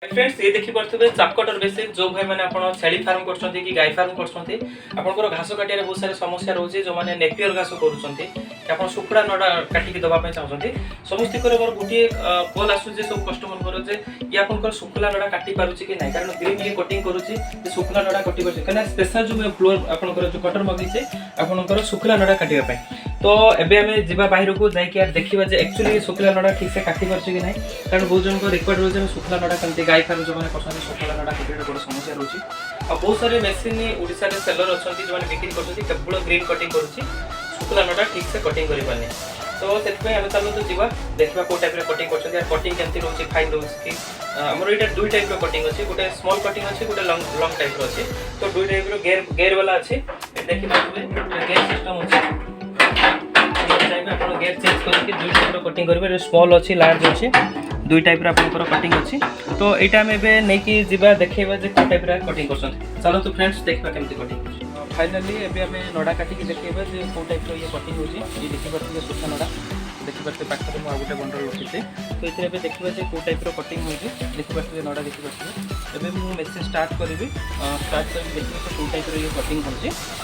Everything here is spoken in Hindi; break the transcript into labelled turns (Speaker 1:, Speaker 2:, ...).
Speaker 1: फ्रेंड्स ये देखि पारथबे चाप कटर बेसिन जो भाई माने आपण छेली फार्म करछन्ती कि गाय फार्म करछन्ती आपनकर घास काटिया रे बहुत सारे समस्या रहउछि जो माने नेपियर घास करूछन्ती कि आपण सुखड़ा नडा काटि के दबा पय चाहछन्ती समस्ती करे मोर गुटी कॉल आसु जे सब कस्टमर कर जे या आपनकर सुखला नडा काटि पारुछि कि नै कारण ग्रीन की कटिंग करूछि जे सुखला नडा काटि पारुछि कना स्पेशल जो फ्लोर आपनकर जो कटर मगिছে आपनकर सुखला नडा काटिबा पय तो एबे हमें जिबा बाहिर को जाय कि यार देखिबा जे एक्चुअली सुखला नडा ठीक से काटि पारुछि कि नै कारण बहुत जन को रिक्वायर्ड हो जे सुखला नडा कंते गाय फार्म जो माने पसंद सुखला नडा काटिबा बड़ समस्या रहउछि आ बहुत सारे मशीन ओडिसा रे सेलर अछंती जो माने बिक्री करछंती केवल ग्रीन कटिंग करूछि सुखला नडा ठीक से कटिंग करि पानी तो सेत पे हम चलो तो जीवा देखबा को टाइप रे कटिंग करछंती यार कटिंग केमति रहउछि फाइन रहउछि कि हमर एटा दुई टाइप रो कटिंग अछि गोटे स्मॉल कटिंग अछि गोटे लॉन्ग टाइप रो अछि तो दुई टाइप रो गेयर वाला अछि देखि पाबे गेयर सिस्टम अछि टाइम आपण गेयर चेंज करके दुई टाइप रो कटिंग करबे स्मॉल अछि लार्ज अछि दुई टाइप रो आपनकर कटिंग अछि तो एटा में बे नै कि जीवा देखैबा जे को टाइप रो कटिंग करछन चलो तो फ्रेंड्स देखबा केमति कटिंग फाइनली एबे हमें नडा काटी के देखैबा जे को टाइप रो ये कटिंग होछि ये देखि परते सुखा नडा देखि परते पाखरे मो आगुटे बंडल रखिते तो इतरे एबे देखिबा जे को टाइप रो कटिंग होछि देखि परते नडा देखि परते एबे मु मेसेज स्टार्ट करबी स्टार्ट करके देखिबा को टाइप रो ये कटिंग होछि